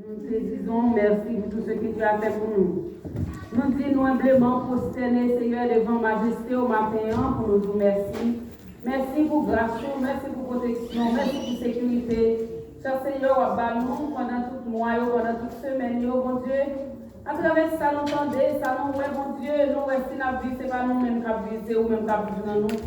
Nous te disons merci pour tout ce que tu as fait pour nous. Nous disons humblement prosterner, Seigneur, devant majesté au matin, pour nous dire merci. Merci pour grâce, merci pour protection, merci pour sécurité. Cher Seigneur, nous pendant tout le mois, pendant toute semaine, bon Dieu. À travers ça, nous entendons, ça nous ouais, bon Dieu, nous restons dans la vie, ce n'est pas nous-mêmes qui avons vu, c'est nous-mêmes qui avons vu dans nous.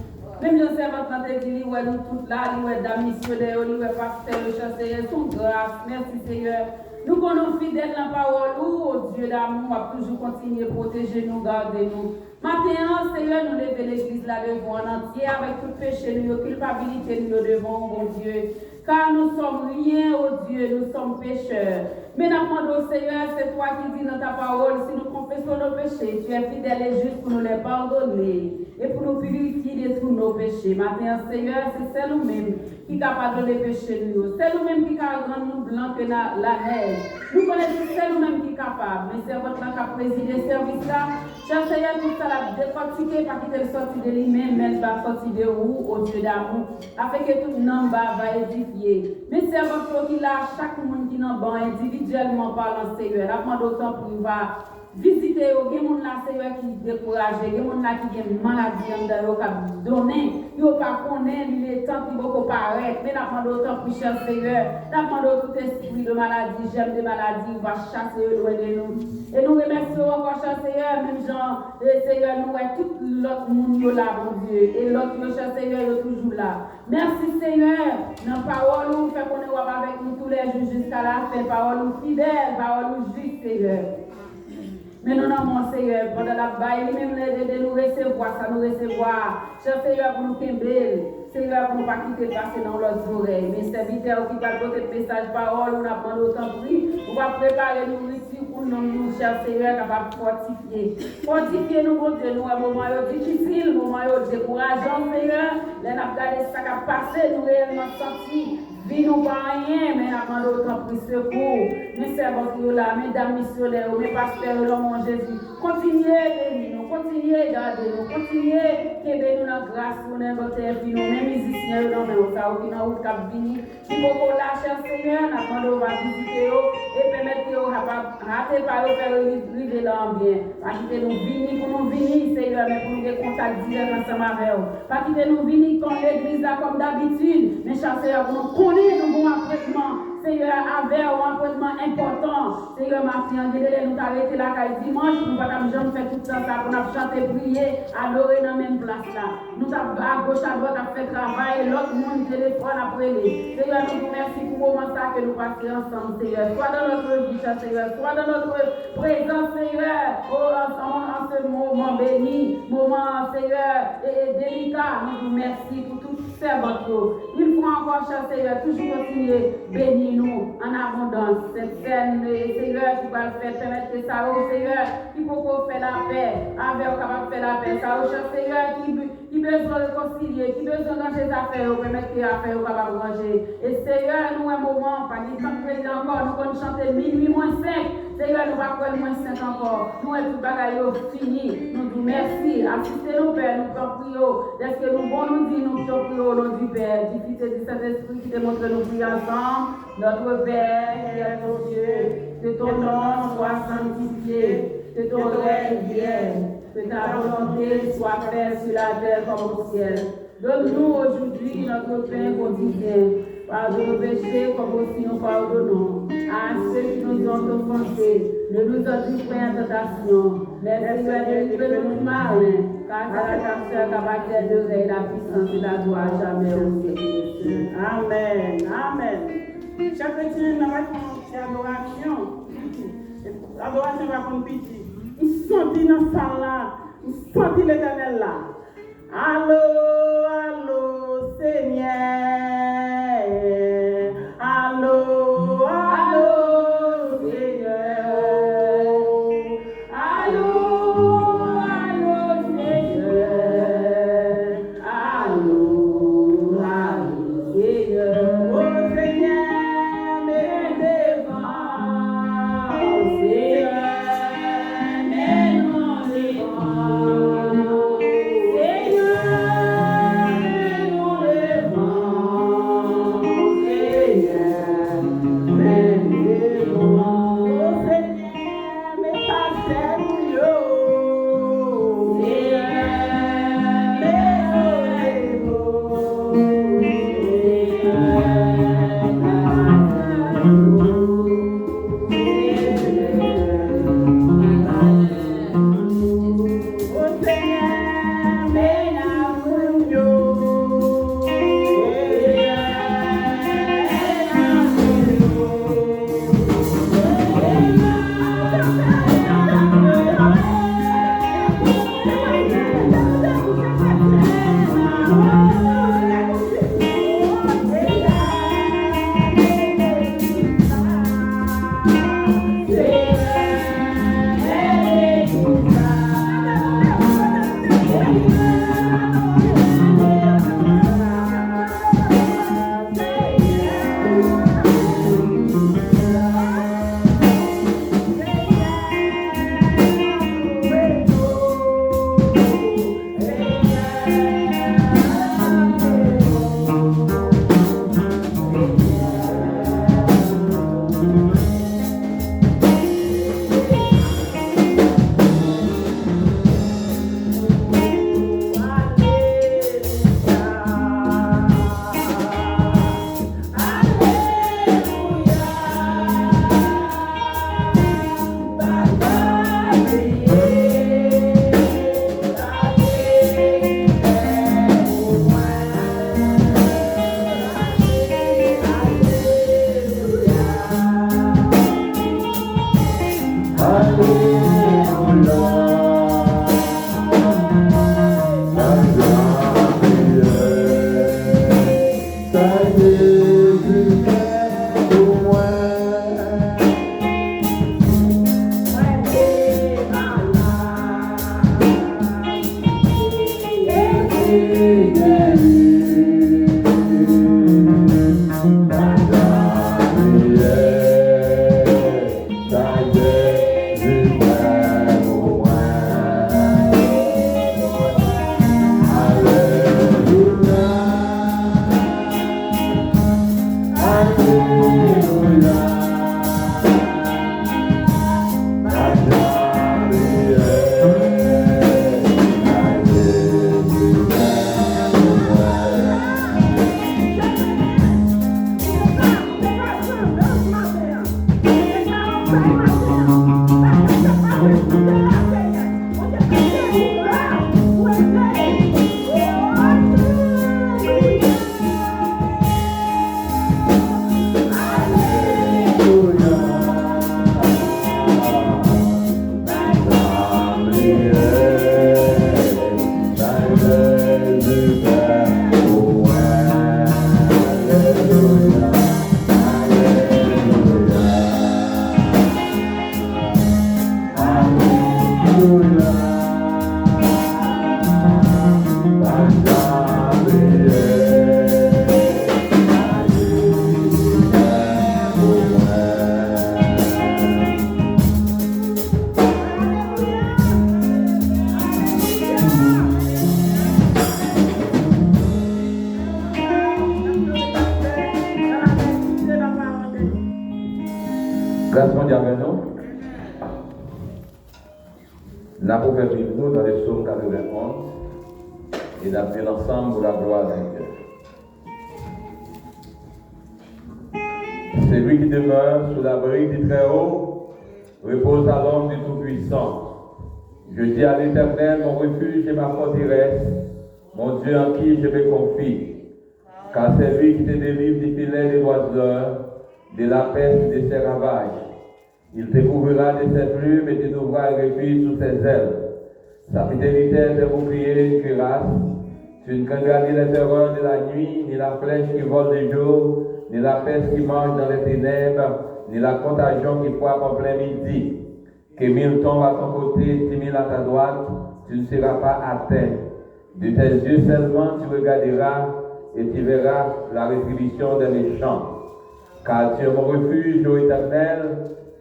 Même le servant dans tes dit, ouais, nous toutes là, nous ouais, dans missionnaire, nous ouais, pasteur, le chancelier, son grâce, merci Seigneur. Nous connaissons fidèles dans la parole, oh Dieu d'amour, va toujours continuer à protéger nous, garder nous. Maintenant, Seigneur, nous levons l'église là devant en entier, avec tout péché, nous, culpabilité, nous devant, bon Dieu. Car nous sommes rien, oh Dieu, nous sommes pécheurs. Mais nous demandons, Seigneur, c'est toi qui dis dans ta parole, si nous confessons nos péchés, tu es fidèle et juste pour nous les pardonner et pour nous purifier de tous nos péchés. Maintenant, Seigneur, c'est nous-mêmes qui est capable de les pécher nous. C'est nous-mêmes qui est capable de rendre nous blancs que la neige. Nous connaissons, c'est nous-mêmes qui est capable. Mais c'est votre qui a présidé ce service-là. Cher Seigneur, tout ça l'a décortiqué, pas qu'il est sorti de lui-même, mais il va sortir de vous, au Dieu d'amour, afin que tout le monde va édifier. Mais c'est votre qui l'a, chaque monde qui n'a pas individuellement parlant, Seigneur, apprendre autant pour nous va visiter, il y a des gens là, qui découragent, il y a des gens là qui ont une maladie, qui ont donné, qui n'ont pas connaître, il est temps qui vont paraître, mais nous autant pour cher Seigneur, nous tout esprit de maladie, j'aime des maladies, on va chasser loin de nous. Et nous remercions encore cher Seigneur, même Jean, Seigneur, nous et tout l'autre monde là, mon Dieu, et l'autre cher Seigneur, il est toujours là. Merci Seigneur, dans la parole, nous fait qu'on est avec nous tous les jours jusqu'à la fin, parole fidèle, parole juste Seigneur. Mais nous n'avons Seigneur, pendant la baille, même de nous recevoir, ça nous recevoir. Cher Seigneur, pour nous quimber, Seigneur, pour ne pas quitter passer dans leurs oreilles. Mes serviteurs qui va porter le message parole, on apprend autant pris. On va préparer nous ici pour nous, cher Seigneur, capable de fortifier. Fortifier nous, mon Dieu, nous, à un moment difficile, un moment décourageant, Seigneur. Les n'a regardé ça qui a passé, nous réellement senti. Vie nous pas rien, mais nous autant pris secours. Mes servants qui sont là, mesdames missionnaires, mes pasteurs, l'homme Jésus. Continuez à bénir nous, continuez à garder nous, continuez à bénir nous dans la grâce, nous dans notre vie, nous, mes musiciens, nous, mais ça, qui dans route cap venir. Si vous lâchez Seigneur, nous demandons à visiter et permettre que vous rater par eux, faire vivre là bien. Pas quitter nous venir pour nous venir, Seigneur, mais pour nous des contacts directs ensemble avec vous. Pas quitter nous venir comme l'église là, comme d'habitude, mais cher Seigneur, pour nous connaître. Nous avons un apprêtement, Seigneur, avec un apprêtement important. Seigneur, ma fille, nous arrêter là, dimanche, nous ne pouvons jamais faire tout ça pour nous chanter, prier, adorer dans la même place là. Nous avons à gauche, à droite, à faire travail, l'autre monde, téléphone après les. Seigneur, nous vous remercions pour le moment ça que nous passons ensemble, Seigneur. Soit dans notre vie, Seigneur, soit dans notre présence, Seigneur, en ce moment béni, moment, Seigneur, et délicat. Nous vous remercions pour tout servant. Une fois encore, cher Seigneur, toujours continuer, bénis-nous en abondance. Cette scène, Seigneur, qui va le faire, permettre que ça, oh Seigneur, qui peut faire la paix, avec capable de faire la paix. Ça, oh cher Seigneur, qui besoin de concilier, qui besoin de ranger les affaires, permettre que les affaires capable de ranger. Et Seigneur, nous, un moment, pas dit tant que encore, nous allons chanter minuit moins 5. Seigneur, nous va faire moins 5 encore. Nous, tout bagaille fini. Nous disons merci. Assistez-nous, Père, nous prions. Est-ce que nous bon nous dit, nous prions au nom du Père, diffusez du Saint-Esprit qui démontre nous prions ensemble. Notre Père, qui est aux cieux, que ton nom soit sanctifié, que ton règne vienne, que ta volonté soit faite sur la terre comme au ciel. Donne-nous aujourd'hui notre pain quotidien. Pardonne nos péchés comme aussi nous pardonnons à ceux qui nous ont offensés. Ne nous entrons pas en tentation, mais délivre-nous du mal, car c'est la cancer qui de règne, la puissance et la gloire jamais au siècle. Amen. Amen. Chaque chrétien n'a pas de adoration. L'adoration va comme pitié. Nous sentons dans ça là, nous sentons l'éternel là. Allô, allô, Seigneur. Allô, allô, Seigneur. Allô, allô, Seigneur. Allô, allô, Seigneur. Oh Seigneur, mes devants. Seigneur, mes non devants. Seigneur, mes non devants. Nous avons fait vivre nous dans les psaumes 91 et d'appeler l'ensemble pour la gloire de Dieu. C'est lui qui demeure sous l'abri du Très-Haut, repose à l'ombre du Tout-Puissant. Je dis à l'Éternel, mon refuge et ma forteresse, mon Dieu en qui je me confie. Car c'est lui qui te délivre du filet des oiseleurs, de la peste et de ses ravages. Il te couvrira de ses plumes et te trouvera refuge sous ses ailes. Sa fidélité est un bouclier et une cuirasse. Tu ne craindras ni les terreurs de la nuit, ni la flèche qui vole de jour, ni la peste qui marche dans les ténèbres, ni la contagion qui frappe en plein midi. Que 1000 tombent à ton côté, 10 000 à ta droite, tu ne seras pas atteint. De tes yeux seulement tu regarderas et tu verras la rétribution des méchants. Car tu es mon refuge, ô Éternel,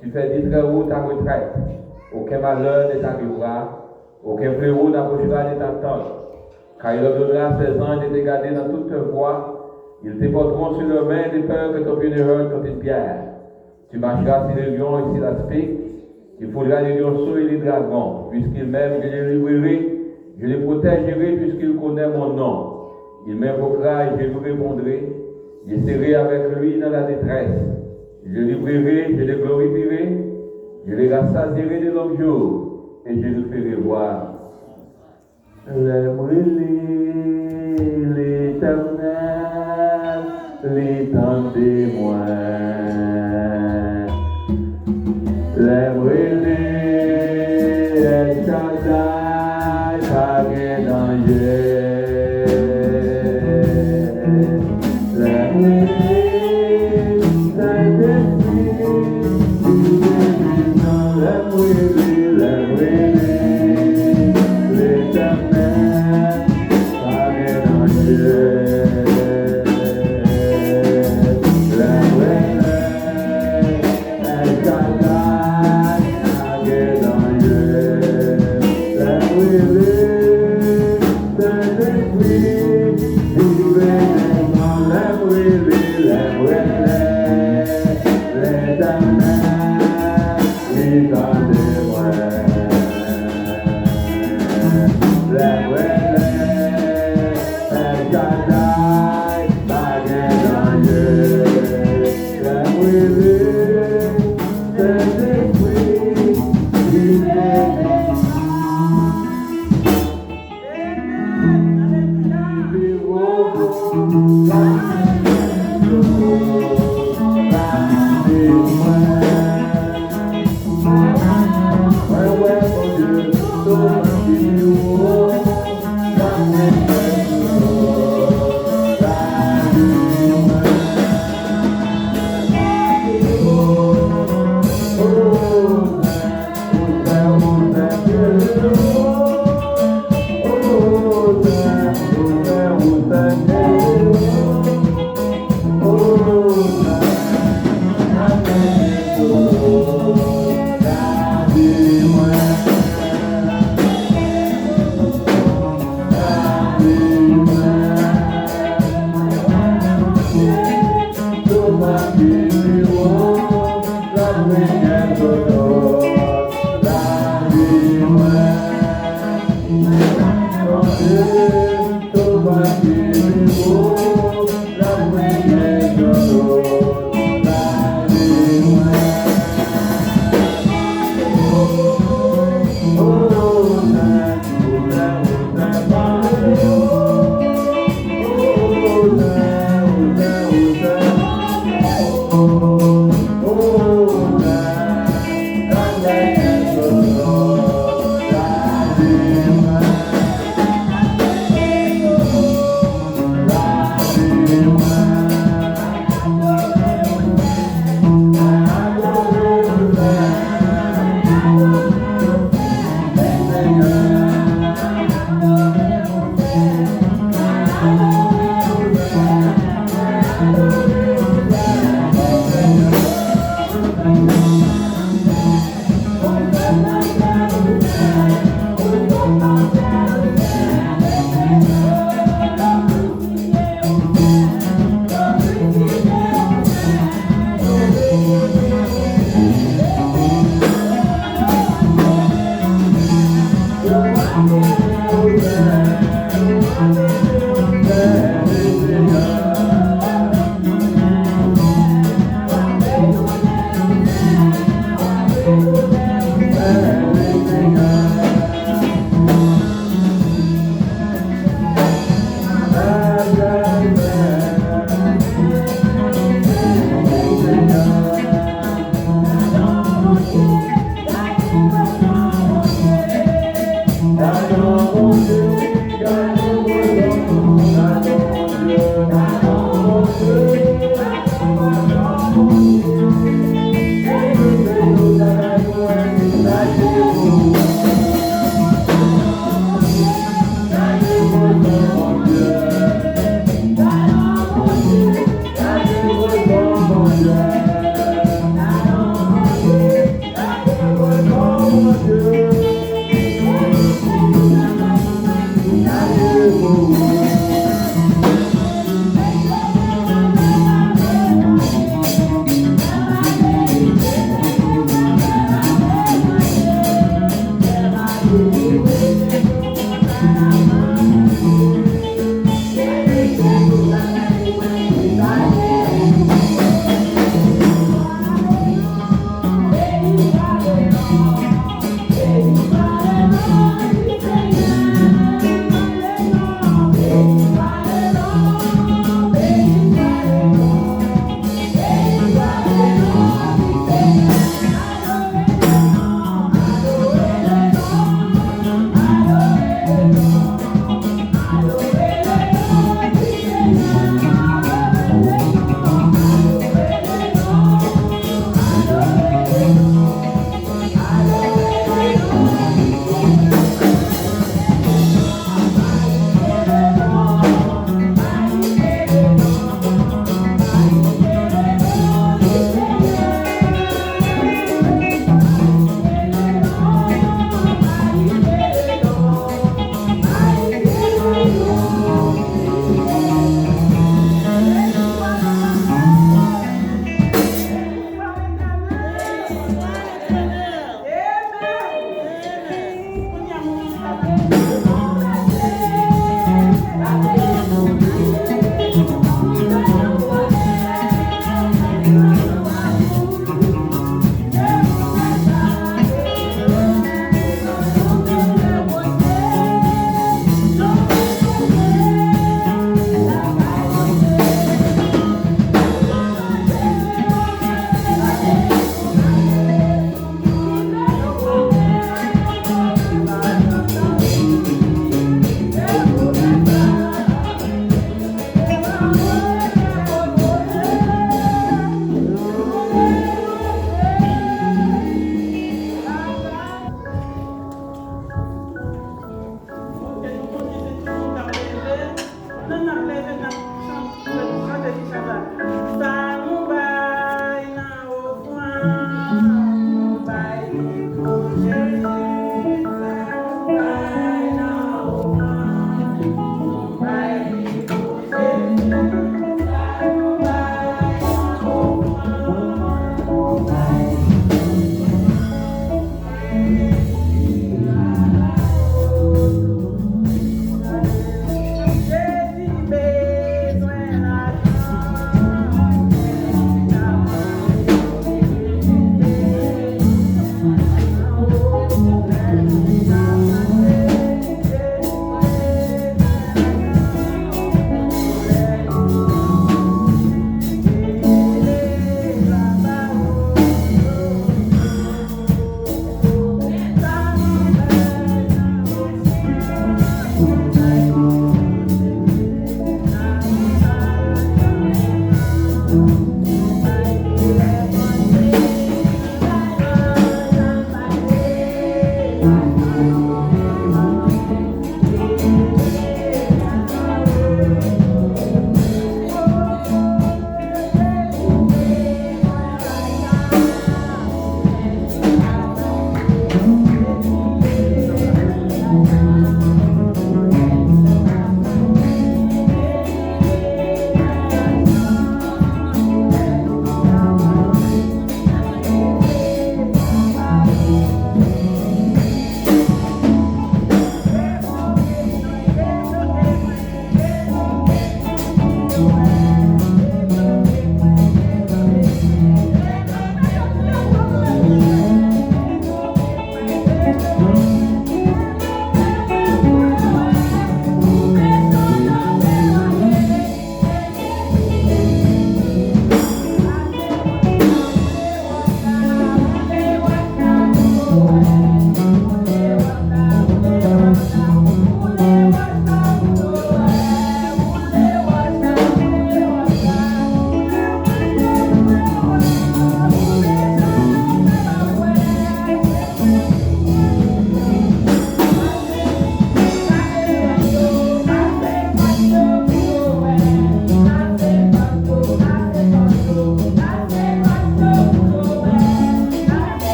tu fais du Très-Haut ta retraite. Aucun malheur ne t'arrivera, aucun fléau n'approchera de ta tente. Car il ordonnera ses anges de te garder dans toute ta voie. Ils te porteront sur leurs mains de peur que ton pied ne heurte contre une pierre. Tu marcheras sur les lions et sur l'aspic. Tu foudras les lionceaux et les dragons. Puisqu'il m'aime, je les livrerai. Je les protégerai puisqu'il connaît mon nom. Il m'invoquera et je lui répondrai. Je serai avec lui dans la détresse. Je le livrerai, je le glorifierai. Je le rassasierai de longs jours et je le ferai voir. L'Éternel, l'étendez-moi. L'aimerai-les, El Shaddai, pas de danger. Well, Dans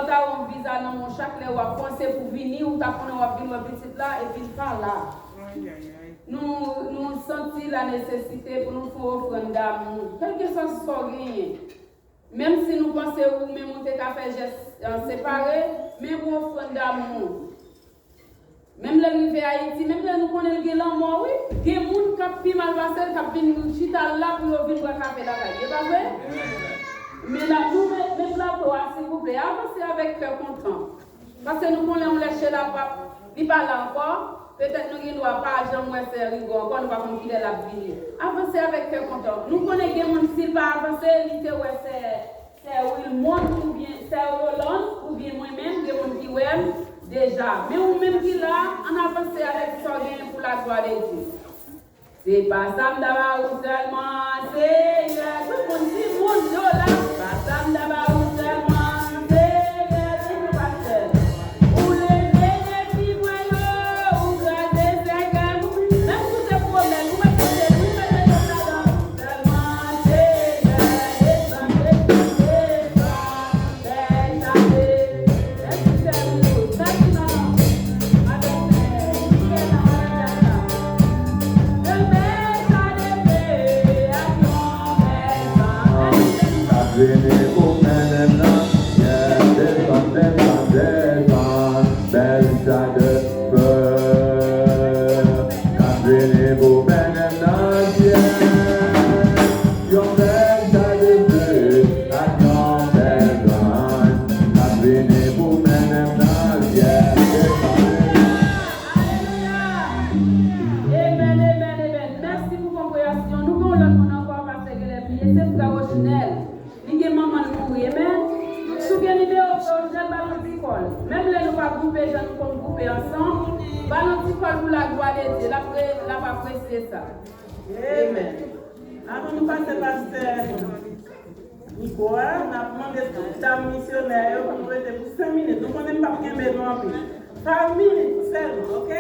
ou t'as un visa dans mon chaque là ou à penser pour venir ou t'as qu'on va venir petit là et puis pas là. Nous sentons la nécessité pour nous faire offrande d'amour, quel que soit ce qu'on gagne. Même si nous pensons ou même on t'a fait geste séparé, mais pour offrande d'amour. Même là nous à Haïti, même là nous connaissons le l'amour, oui. Il y a des gens qui ont mal passé, qui viennent chita là pour venir boire café là. C'est pas vrai? Mais là, nous, même là, s'il vous plaît, avancez avec cœur content. Parce que nous connaissons les la pape, il parle encore. Peut-être nous ne doit pas jamais moins faire rigolo, encore nous ne pouvons pas quitter la vie. Avancez avec cœur content. Nous connaissons des gens qui ne pas avancer, c'est le monde ou bien c'est Hollande ou bien moi-même, des gens qui ouais déjà. Mais nous-mêmes qui là, on avance avec ça pour la gloire de Dieu. C'est pas ça d'abord seulement, c'est tout le monde dit mon Dieu là, pas ça d'abord seulement. Même les nous pas grouper, nous sommes groupés ensemble. Ballon pour la gloire de Dieu. La pas apprécier ça. Amen. Avant de passer pasteur Nico, on a demandé toute la missionnaire pour nous aider pour 5 minutes. Nous ne pas bien besoin de 5 minutes seulement, ok?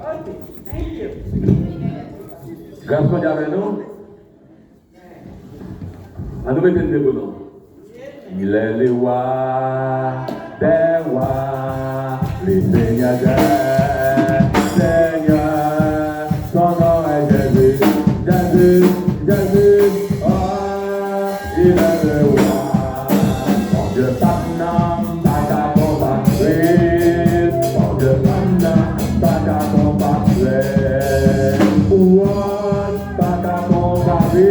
Ok, thank you. Grâce à Dieu avec nous. À nous mettre le bon. Il est le roi des rois, le Seigneur des seigneurs. Son nom est Jésus, Jésus, Jésus. Oh, il est le roi. Mon Dieu, Panam, Baka combattre. Mon Dieu, Panam, Baka combattre. Oh, Baka combattre.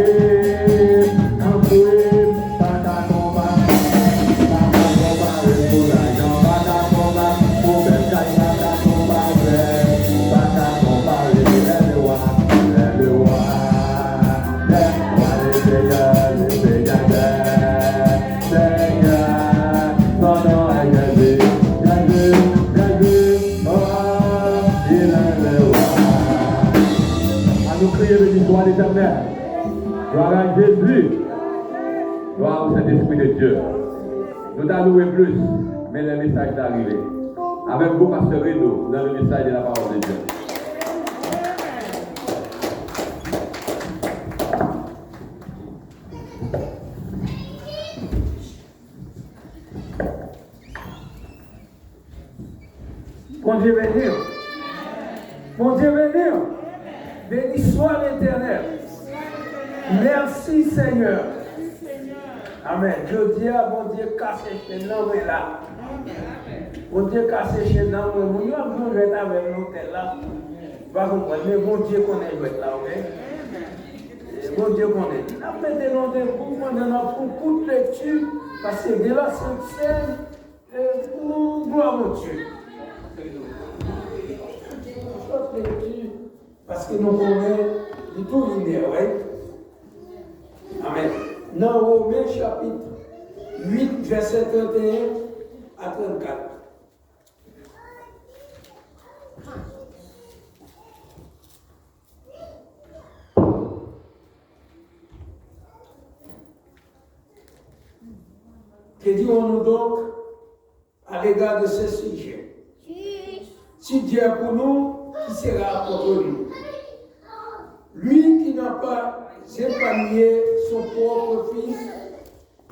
Gloire l'éternel. Gloire à Jésus. Gloire au Saint-Esprit de Dieu. Nous t'allons louer plus, mais le message est arrivé. Avec vous, Pasteur Rideau, dans le message de la parole de Dieu. Mon Dieu béni. Mon Dieu béni. Béni soit l'Éternel. Merci Seigneur. Amen. Je dis à mon Dieu cassé chez nous là. Mon Dieu cassé chez nous. Mon Dieu nous jouer avec nous là. Pas comprendre. Mais mon Dieu connaît jouer là, ok? Mon Dieu connaît. Nous mettons rendez-vous pour toute lecture parce que de la Sainte-Seine pour gloire au Dieu. Parce que nous connaissons tout l'univers, oui. Amen. Dans Romains chapitre 8, verset 31 à 34. Que dirons-nous donc à l'égard de ce sujet? Si Dieu est pour nous, qui sera contre nous? Lui qui n'a pas épargné son propre fils,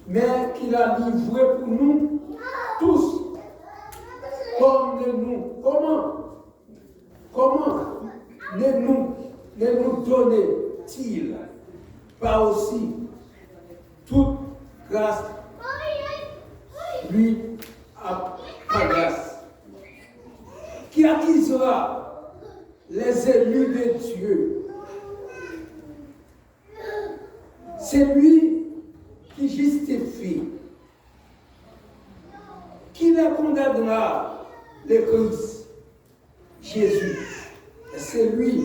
mais qui l'a livré pour nous tous. les élus de Dieu. C'est lui qui justifie, qui les condamnera, le Christ, Jésus. C'est lui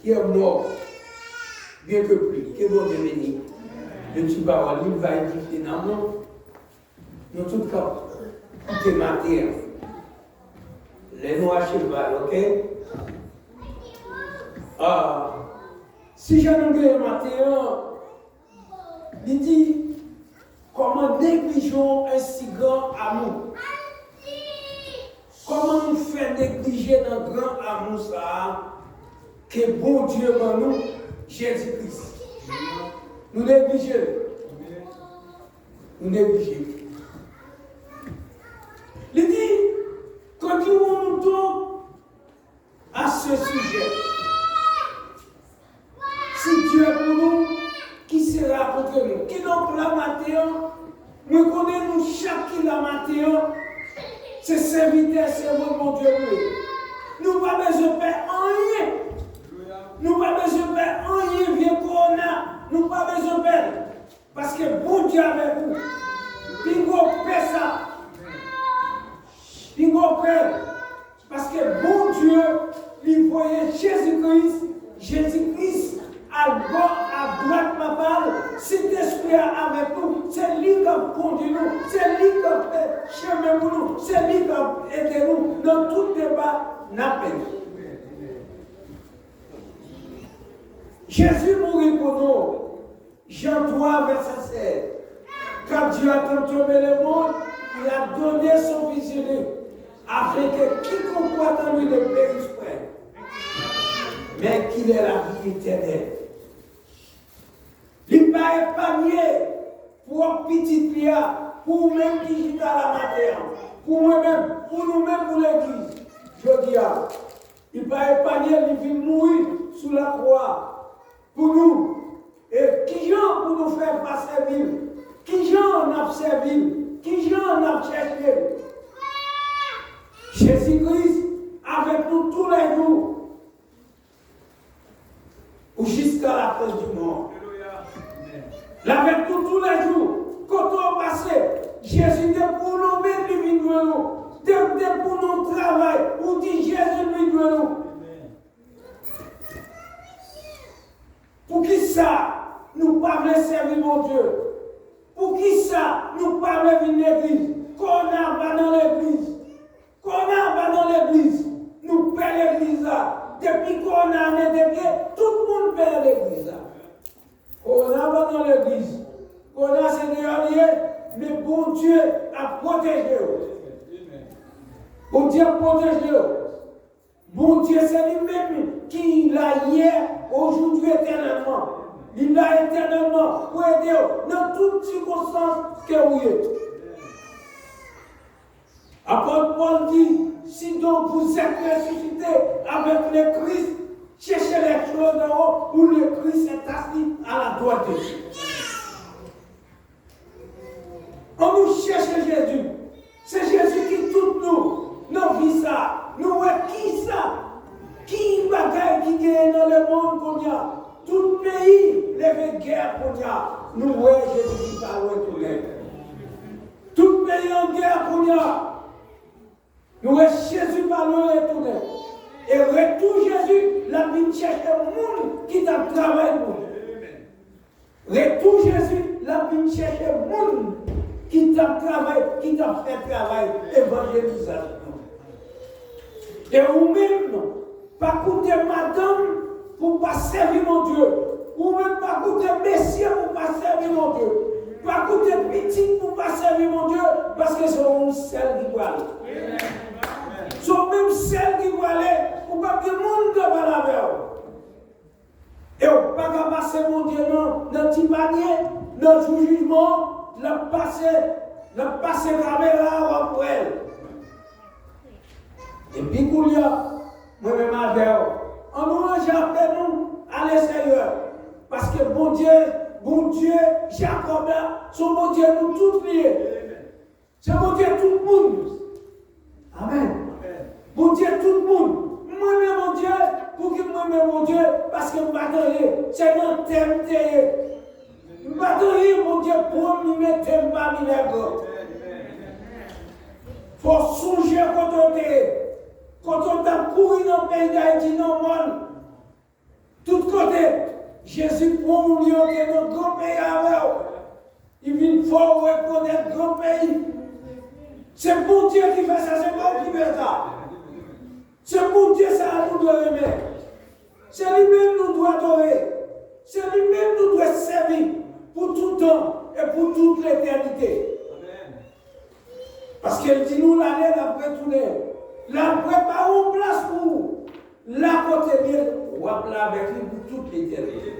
qui est mort, bien que plus, que bon Dieu béni. Le petit parole, il va édifier dans nous tout cas, tout est matière. Les noirs cheval, ok? Si j'ai un matière, il dit comment négligeons un si grand amour. Comment nous faire négliger un grand amour ça que bon Dieu en nous, Jésus-Christ. Nous négligeons. Nous négligeons. Il dit, quand nous remontons à ce sujet, si Dieu est pour nous, qui sera contre nous? Qui donc la matière? Nous connaissons chaque qui la matière. C'est serviteur, c'est mon Dieu. Nous n'avons pas besoin de faire rien. Nous n'avons pas besoin de faire rien, vieux corona. Nous n'avons pas besoin de faire. Parce que bon Dieu avec vous. Pingo fait ça. Pingo fait. Parce que bon Dieu, il voyait Jésus-Christ. Jésus-Christ à droite ma balle. Cet esprit avec nous. C'est lui qui a conduit nous. C'est lui qui a fait chemin pour nous. C'est lui qui a aidé nous dans tout débat n'a pas. Jésus mourit pour nous. Jean 3, verset 7. Quand Dieu a tant aimé le monde, il a donné son Fils unique, afin que quiconque croit en lui ne périsse point, mais qu'il ait la vie éternelle. Il n'a pas épargné pour petit Pia, pour même qui vit à la matière, pour moi-même, pour nous-mêmes, pour l'Église. Je dis, il n'a pas épargné, il vient mourir sous la croix pour nous. Et qui gens pour nous faire passer vivre? Qui gens on a servi? Qui gens on a cherché? Jésus-Christ avec nous tous les jours. Ou jusqu'à la fin du monde. Avec nous tous les jours. Quand on passe, Jésus est pour nous mettre lui vient nous. Dès pour nous travail, ou dit Jésus lui vient nous. Pour qui ça? Nous pas voulons servir mon Dieu. Pour qui ça? Nous pas voulons venir à l'église. Qu'on a pas dans l'église. Qu'on a pas dans l'église. Nous payons l'église là. Depuis qu'on a été, tout le monde paye l'église là. Qu'on a pas dans l'église. Qu'on a c'est derrière, mais bon Dieu a protégé. Bon Dieu a protégé. Bon Dieu c'est lui-même qui l'a hier, aujourd'hui, éternellement. Il l'a éternellement pour aider dans toutes circonstances que vous êtes. Apôtre Paul dit, si donc vous êtes ressuscité avec le Christ, cherchez les choses d'en haut où le Christ est assis à la droite de Dieu. On nous cherche Jésus. C'est Jésus qui tout nous vit ça. Nous qui ça? Qui bagaille qui gagne dans le monde qu'on y a? Tout pays lève guerre pour dire, nous voyons Jésus qui parle tout le monde. Tout pays en guerre pour dire, nous voyons Jésus parle tout le monde. Et retour Jésus, la vie cherche le monde qui t'a travaillé pour nous. Retour Jésus, la vie cherche le monde qui t'a travaillé, qui t'a fait travail, évangélisation. Et vous-même, pas coûter madame, pour ne pas servir mon Dieu. Ou même pas coûter messieurs pour ne pas servir mon Dieu. Pas coûter petit pour ne pas servir mon Dieu. Parce que c'est même celle qui doit aller. C'est même celle qui doit aller pour pas que le monde ne va la faire. Et on ne peut pas passer mon Dieu dans le petit panier, dans le jugement, le passer caméra pour elle. Et puis, il y a, moi-même avec on nous appelle nous à l'extérieur. Parce que bon Dieu, Jacob là, son bon Dieu nous tous liés. C'est bon Dieu tout le monde. Amen. Bon Dieu tout le monde. Moi-même, mon Dieu, pour que c'est dans thème. Mon Dieu, pour nous mettre thème parmi les grands. Il faut songer quand on a couru dans le pays d'Haïti, dans le monde. Tout côté, Jésus prend un lieu que notre grand pays avec. Il vient fort reconnaître grand pays. C'est pour Dieu qui fait ça, c'est pas vous qui fait ça. C'est pour Dieu ça nous doit aimer. C'est lui-même nous doit adorer. C'est lui-même nous doit servir pour tout temps et pour toute l'éternité. Parce qu'elle dit nous l'année d'après tourner. La prépare une place pour vous. La côté bien, on va là avec lui pour toute l'éternité.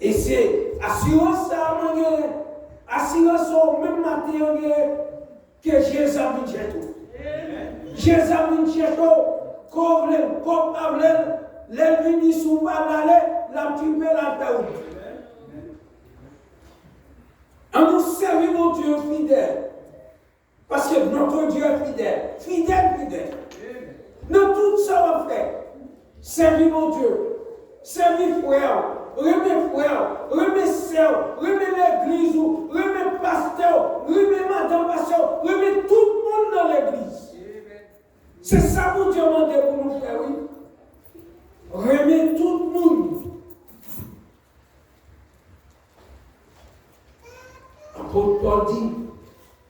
Et c'est assurance ça, assurance au même matin que Jésus a vu tout. Jésus a vu tout, comme Pavlel, les vini sous Pavlel, la tuer la paix. On nous servit mon Dieu fidèle. Parce que notre Dieu est fidèle. Fidèle. Dans tout ça, on fait. Servir mon Dieu. Servir frère. Remet sœur. Remet l'église. Remet pasteur. Remet madame pasteur. Remet tout le monde dans l'église. C'est ça mon Dieu m'a dit pour nous faire, oui. Remet tout le monde. Apôtre Paul dit,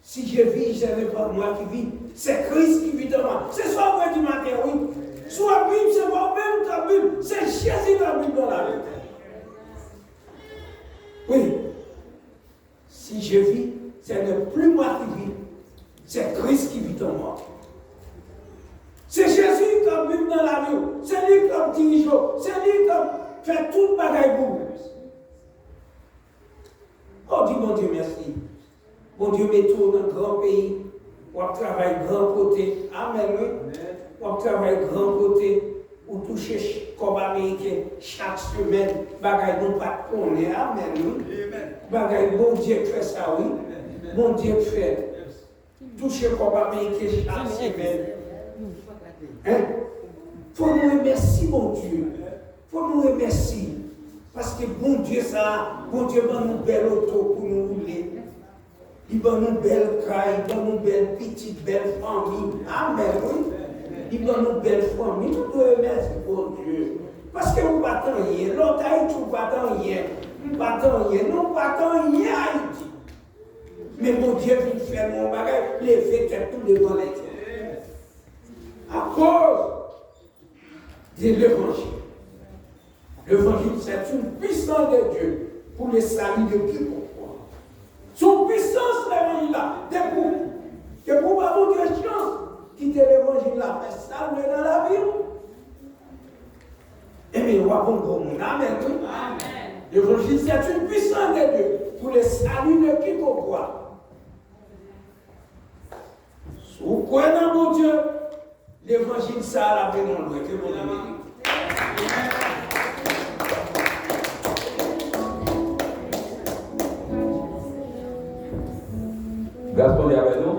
si je vis, ce n'est pas moi qui vis, c'est Christ qui vit en moi. C'est soit vrai du matin, oui. Soit Bible, c'est pas même ta Bible, c'est Jésus la Bible dans la vie. Oui. Si je vis, ce n'est plus moi qui vis, c'est Christ qui vit en moi. C'est Jésus qui a vu dans la vie, c'est lui qui a dirigé, c'est lui qui a fait tout le bagage pour vous. Oh, dis mon Dieu, merci. Mon Dieu, mets-toi dans un grand pays. On travaille grand côté. Amen, oui. On travaille grand côté. On touche comme américain chaque semaine. Bagaille non pas connaître. Amen, oui. Bagaille, bon Dieu fait ça, oui. Bon Dieu fait. Toucher comme américain chaque semaine. Hein? Faut nous remercier, mon Dieu. Faut nous remercier. Parce que bon Dieu, bon Dieu va nous belle auto pour nous rouler. Il va nous belle caille, il va nous belle petite, belle famille. Amen, oui. Il va nous belle famille. Nous devons remercier bon Dieu. Parce que nous ne battons rien. L'autre Haïti, nous ne battons rien. Nous ne battons rien. Nous ne battons rien Haïti. Mais mon Dieu vient faire mon bagage, les fait tout devant les yeux. À cause de l'évangile. L'évangile, c'est une puissance de Dieu pour le salut de qui pour croire. Son puissance, l'évangile là, c'est pour avoir de chance, quitter l'évangile là, faire saluer dans la vie. Et bien, on va comprendre. Amen. L'évangile, c'est une puissance de Dieu pour le salut de qui pour croire. Si vous croyez dans mon Dieu, l'évangile, ça a la paix dans le que mon Dieu. Gaston est avec nous.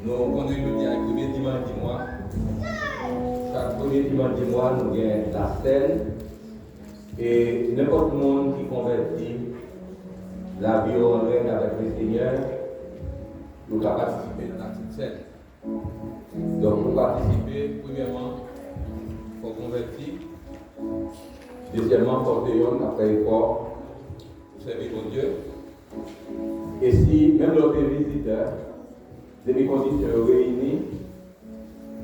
Nous connaissons le premier dimanche du mois. Chaque premier dimanche du mois, nous avons la scène. Et n'importe qui monde qui convertit la vie en règne avec le Seigneur, nous pouvons participer dans la petite scène. Donc, pour participer, premièrement, il faut convertir. Deuxièmement, porter un après effort pour servir mon Dieu. Et si même l'autre visiteur, des conditions réunies,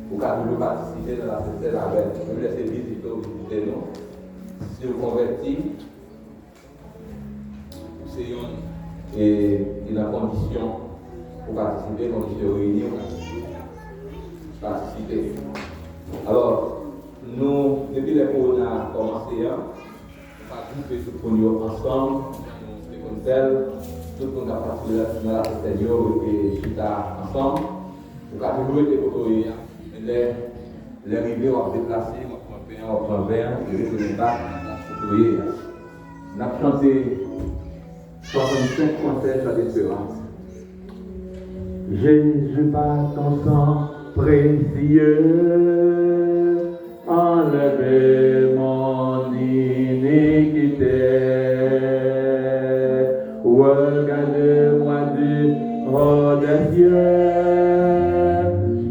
vous pouvez toujours participer dans la fête avec nous, laisser visiter nous. Si vous convertissez, c'est une condition pour participer, condition réunie, participer. Alors, nous, depuis le cours, on a commencé, on va grouper tout le monde ensemble, tout le monde a participé dans la fête Seigneur et tout ensemble. On a toujours été côtoyés. Les rivets ont déplacé, on prend un verre, et les bacs, côtoyés. On a chanté 65 concerts à l'espérance. Jésus par ton sang précieux, enlevez mon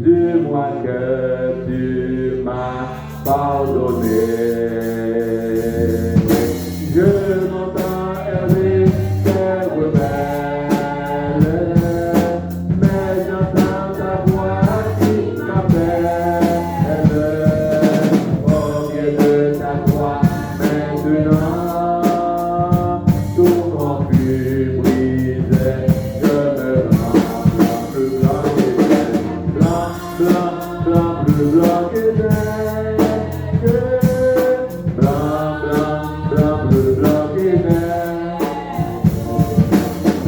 dis-moi que tu m'as pardonné. Je m'entends élever tes rebelles, mais j'entends ta voix qui m'appelle. Au pied de ta croix, maintenant, tout mon fut brisé. Je me rends plus blanc que neige, blanc, blanc, blanc, plus blanc que neige. Blanc, blanc, blanc, plus blanc que neige.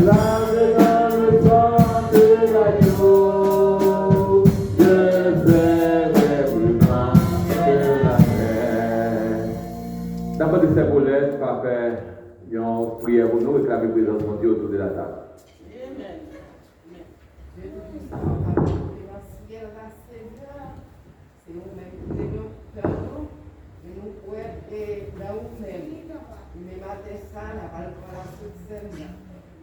Lavé dans le sang de l'agneau, je serai plus blanc que la neige. D'abord de ces volets, on va faire une prière pour nous et réclamer présence de Dieu autour de la table. Amen. Dieu Tout-Puissant, Papa, qui est dans le ciel, là, Seigneur, c'est nous-mêmes qui devons faire nous, et nous pouvons être dans nous-mêmes. Mais matin, ça, n'a pas le temps à la Seigneur.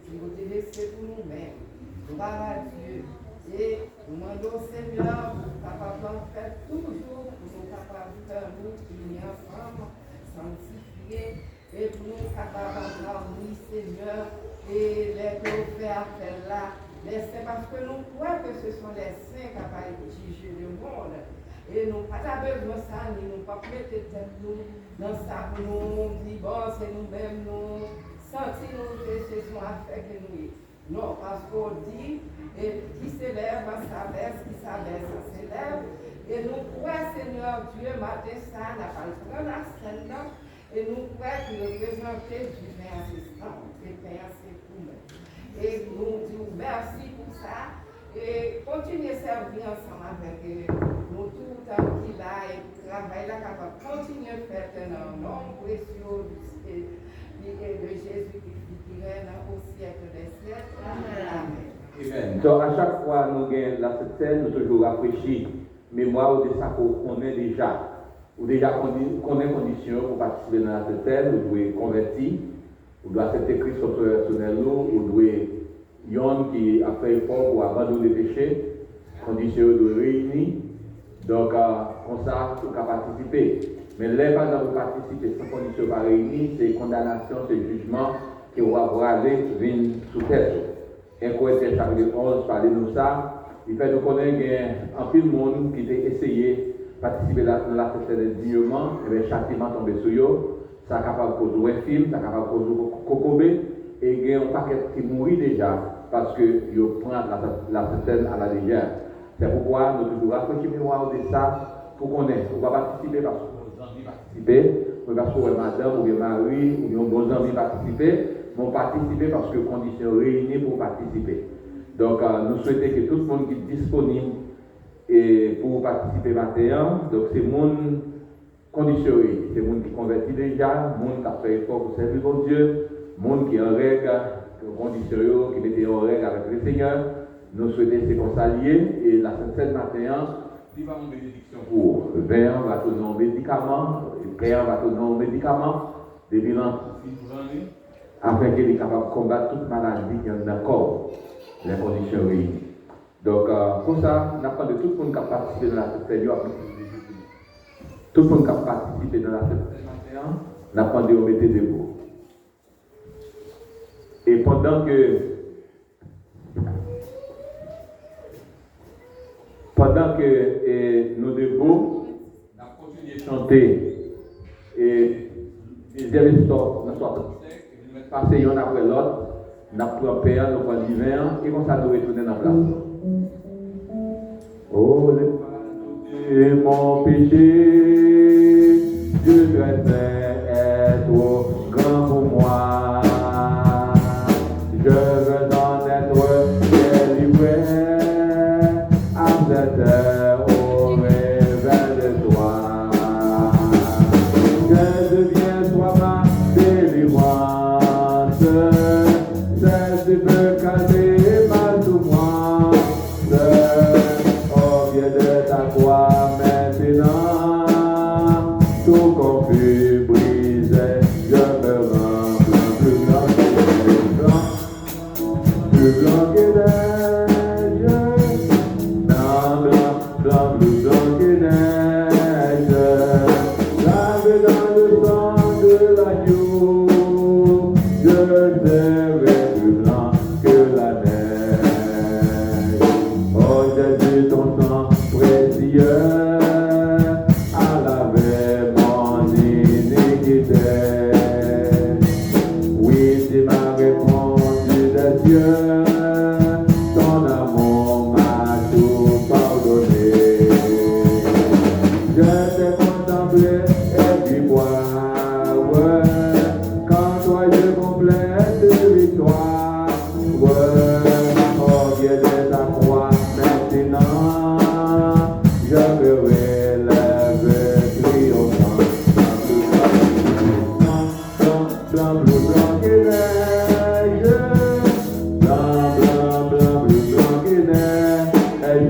Si vous te laissez pour nous-mêmes, gloire à Dieu. Et nous demandons au Seigneur, capable d'en faire toujours, pour nous capables de faire nous, unis ensemble, sanctifiés, et pour nous capables d'en oui, Seigneur, et les que vous faites appel là. Mais c'est parce que nous croyons que ce sont les saints capables de juger le monde. Et nous n'avons pas besoin de ça, nous n'avons pas mettre tête nous dans ça pour nous dire, bon, c'est nous-mêmes, nous sentir nous que ce sont affaires que nous. Non, parce qu'on dit, et qui s'élève, s'abaisse, qui s'abaisse, s'élève. Et nous croyons, Seigneur Dieu, matin, ça n'a pas le temps à scène. Et nous croyons que le présenter du pain assistant, et pain assez pour nous. Et nous disons merci pour ça. Et continuer à servir ensemble avec nous tout le temps qui là et travail là, capable de continuer à faire un nom précieux de Jésus qui règne au siècle des siècles. Amen. Amen. Donc à chaque fois nous gagnons la scène, nous toujours rafraîchis mémoire de ça qu'on connaît déjà. Ou déjà qu'on ait condition pour participer dans la scène, vous devez convertir, vous devez accepter Christ comme personnel, vous devez yon qui a fait effort pour abandonner le péché, condition de réunir. Donc comme ça, vous pouvez participer. Mais les pas dans participer sans condition de réunir, c'est condamnation, c'est jugement qui va aller venir sous tête. Et Corinthiens chapitre 11 parle de nous ça. Il fait nous connaître qu'il y a un peu de monde qui a essayé de participer dans la fête de dignement, et bien châtiment tombé sur eux. Ça est capable de causer un film, ça est capable de causer cocobé, et il y a un paquet qui mourit déjà parce qu'ils prennent la scène à la légère. C'est pourquoi nous devons rafraîchir mémoire de ça pour qu'on ait. On va participer parce que nos amis participent, ou parce que madame ou bien Marie ou nos amis participent, vont participer parce que conditions réunies pour participer. Donc nous souhaitons que tout le monde qui est disponible et pour participer maintenant, donc c'est mon condition réunie. C'est monde qui convertit déjà, monde qui a fait effort pour servir mon Dieu, monde qui est en règle, conditions qui mettent en règle avec le Seigneur. Nous souhaitons se consalier et la Sainte matin, il va une bénédiction pour Vert va donner un médicament, Père va donner un médicament, des bilans afin qu'il est capable de combattre toute maladie qui est dans le corps, les conditions réunies. Donc, pour ça, nous avons de tout le monde qui a participé dans la Sainte tout le monde qui a participé dans la Sainte matin, nous avons de remettre debout. Et pendant que nous debout, nous avons continué à chanter et deuxième histoire, nous sommes passés l'un après l'autre, nous avons pris nous prenons divin et comme ça nous retournons dans la place. Oh, le mon péché, Dieu doit être trop grand pour moi. Je veux en être délivré à cette heure au réveil de toi. Que devienne toi ma délivrance, cesse de me calmer ma souffrance. Au pied de ta croix maintenant, tout confus brisé, je me rends plus blanc que neige,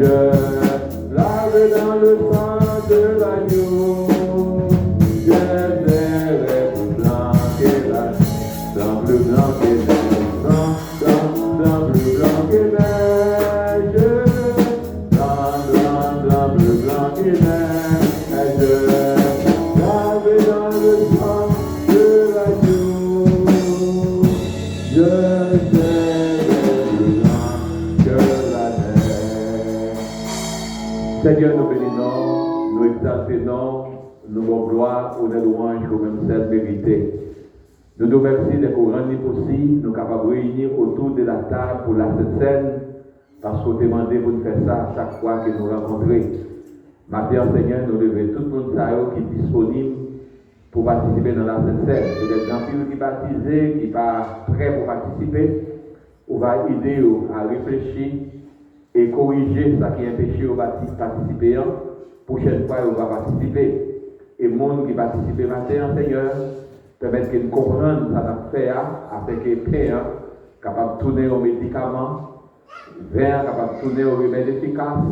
je lave dans le sang de l'agneau. Je serai plus blanc que la neige, plus blanc que neige, plus blanc que neige, plus blanc que neige. Lavé dans le sang de l'agneau, je serai plus blanc que la neige. Seigneur, nous bénissons, nous exaltons, nous donnons gloire, honneur, louange, au même celle méritée. Nous nous remercions d'être rendus possible, nous sommes capables de réunir autour de la table pour la scène, parce qu'on demandé pour nous faire ça à chaque fois que nous rencontrons. Maintenant, Seigneur, nous devons tout le monde qui est disponible pour participer dans la scène. Peut-être gens qui sont baptisés, qui ne sont pas prêts pour participer, on va aider à réfléchir et corriger ce qui est empêché aux participants. Prochaine fois, on va participer. Et le monde qui participe maintenant, Seigneur, permettre qu'ils comprennent ce qu'on a fait, afin que les pères capables de tourner aux médicaments, vers capables de tourner aux remèdes efficaces,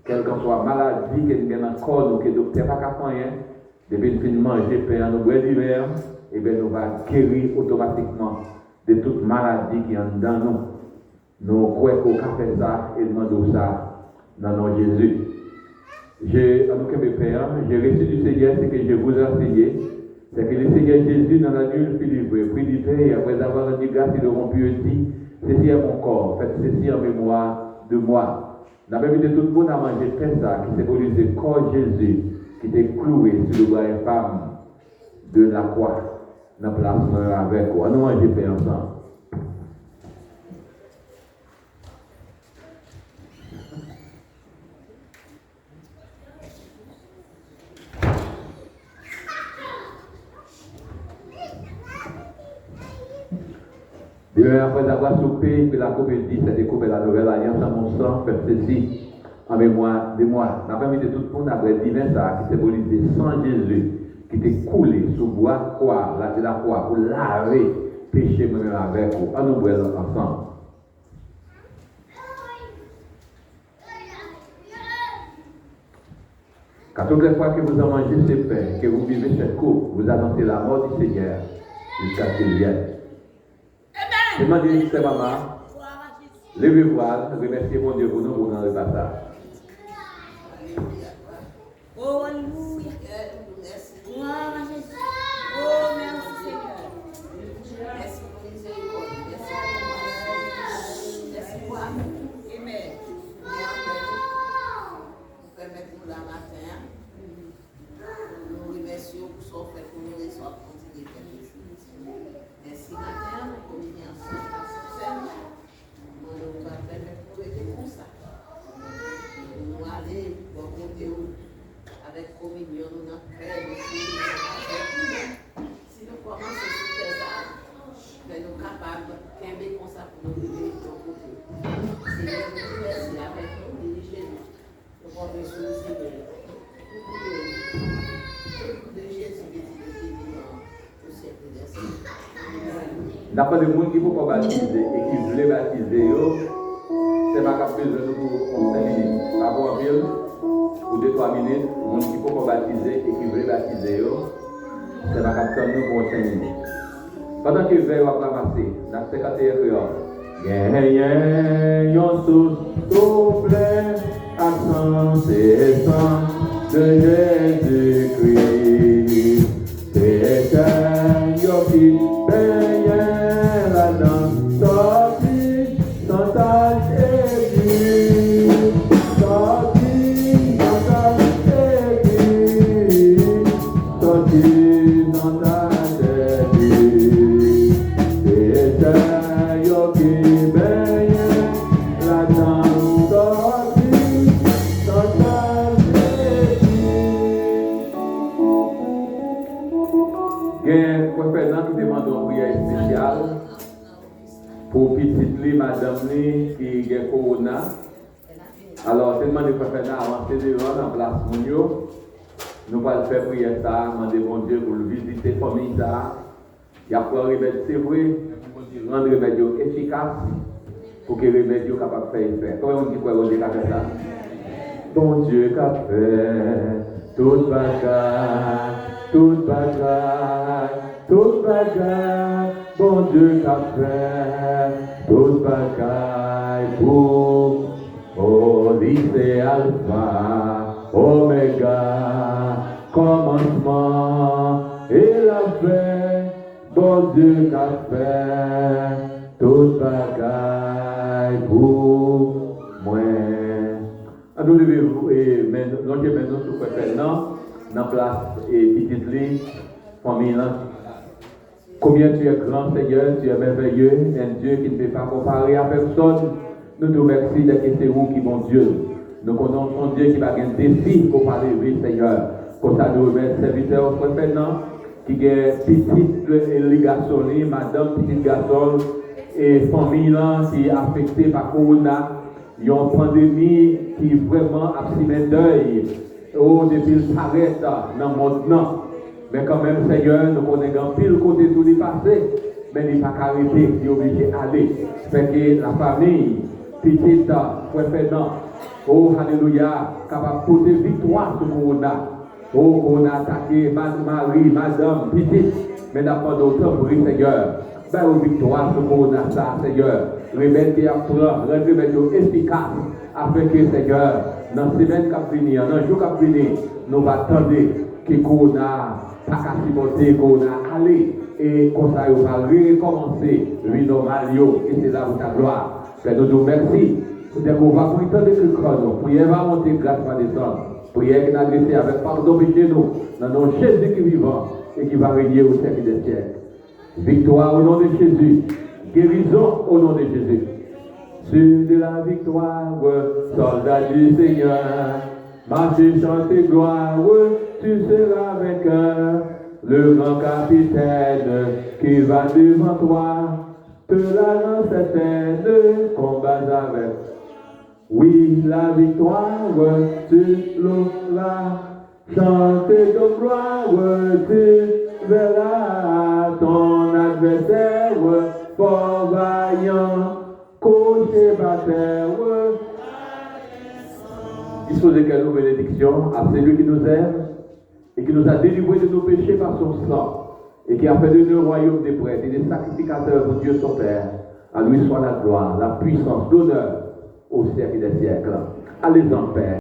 quelle que soit maladie qu'ils viennent encore, ou que le docteur n'a pas fait rien, depuis qu'ils finissent manger, père, nous boire d'hiver, et bien nous allons guérir automatiquement de toute maladie qui est dans nous. Nous croyons qu'on a fait ça et demandons ça dans le nom de Jésus. J'ai reçu du Seigneur ce que je vous ai enseigné. C'est que le Seigneur Jésus, dans la nuit, fut livré, pris du pain, et après avoir rendu grâce, il auront pu dire, ceci est mon corps, faites ceci en mémoire de moi. Dans la même de tout le monde a mangé pain ça, qui symbolise le corps de Jésus, qui était cloué sur le bras infâme de la croix, dans la place avec vous. On nous mange pain ensemble. Et après avoir soupé, que la coupe dit, c'est découvert la nouvelle alliance à mon sang, faites ceci en mémoire de moi. Dans la famille de tout le monde, après divin ça, qui symbolise le sang de Jésus, qui était coulé sous bois, quoi, de la croix, pour laver péché moi-même avec vous. À nous boire ensemble. Car toutes les fois que vous en mangez ce pain, que vous vivez cette coupe, vous annoncez la mort du Seigneur jusqu'à ce qu'il vienne. Demandez, c'est maman, levez-vous, remerciez mon Dieu pour nous pour dans le passage. Oh, alléluia. Gloire à Jésus. Oh, merci Seigneur. Merci pour les miséricorde. Merci pour merci pour l'amour. Amen. Nous permettez-nous la matin. Nous remercions pour ce fait pour nous les autres continuer de faire des choses. Merci matin, nous communions ensemble à cette scène. Nous nous permettons de être comme ça. Nous aller rencontrer avec communion, nous n'avons pas de choses. Si nous commençons sur ces armes, nous sommes capables d'aimer comme ça pour nous vivre de notre côté. Si nous laissons avec nous, dirigez-nous. Nous pouvons sur le Seigneur. Nous prions. De Jésus, au siècle des siècles. Il n'y a pas de monde qui ne peut pas baptiser et qui voulait baptiser, c'est pas capable de nous 5 minutes. Pas pour un ville, ou 2-3 minutes, le monde qui ne peut pas baptiser et qui voulait baptiser, c'est pas capable de nous pour 5 minutes. Pendant que le verre va ramasser, dans 51 heures, yon souffle à sang et sang de Jésus-Christ. C'est un qui baigne là-dedans, sorti, sans tache et gris, sorti, sans tache et gris, sorti, sans tache et gris. C'est un qui baigne là-dedans, sorti, sans tache et gris. Il faut faire qui demande une prière spéciale pour petite madame qui a corona. Alors, tellement de faire avancer devant en place Mounio. Nous allons faire prière ça, demander bon Dieu pour le visiter famille ça. Il y a pour remède, c'est vrai, rendre le remède efficace pour que le remède soit capable de faire effet. Comment on dit quoi, on dit qu'à faire ça? bon Dieu qu'a fait toute bagaille, toute bagaille, toute bagaille, bon Dieu qu'a fait toute bagaille pour lycée Alpha, Oméga, commencement et la fin, bon Dieu qu'a fait toute bagaille pour moi. Nous devons maintenant sur maintenant dans la place et petite ligne, famille là. Combien tu es grand Seigneur, tu es merveilleux, un Dieu qui ne peut pas comparer à personne. Nous te remercions de que c'est vous qui mon Dieu. Nous connaissons Dieu qui va gagner des défis pour parler de Seigneur. Comme ça, nous remercions serviteur maintenant qui a petite garçon, madame petite garçon et famille là qui est affectée par Corona. Il y a une pandémie qui vraiment a pris mes deuil. Oh, depuis le paraît dans le monde. Mais quand même, Seigneur, nous connaissons pile côté tout les passé. Mais il n'est pas arrêté, il est obligé d'aller. Fait que la famille, petite, préférant, oh, alléluia, capable de porter victoire sur Corona. Oh, qu'on a attaqué Marie, madame, petite. Mais n'a pas d'autre pour lui, Seigneur. Ben, une victoire sur Corona, ça, Seigneur. Remettre qui apprend, rendre efficace, afin que, Seigneur, dans la semaine qui venir, dans le jour qui venir, nous va attendre que Corona, pas qu'à supporter Corona, aller. Et comme ça, on va recommencer, vie normale, et c'est là où ta gloire. Fait nous nous merci. C'est qu'on va pour étendre que nous. Prière va monter, grâce va descendre. Prière qui est adressée avec pardon péché nous. Dans nos Jésus qui est vivant et qui va régner au siècle des siècles. Victoire au nom de Jésus. Guérison au nom de Jésus. Sur de la victoire, soldat du Seigneur. Marchez, chantez gloire, tu seras vainqueur. Le grand capitaine qui va devant toi, te la rend certaine, combat avec. Oui, la victoire, tu l'auras. Chantez de gloire, tu verras ton adversaire, fort vaillant, cocher bataire. Disposez quelle bénédiction à celui qui nous aime et qui nous a délivrés de nos péchés par son sang et qui a fait de nous royaume des prêtres et des sacrificateurs pour Dieu son Père. À lui soit la gloire, la puissance, l'honneur au siècle des siècles. Allez en paix.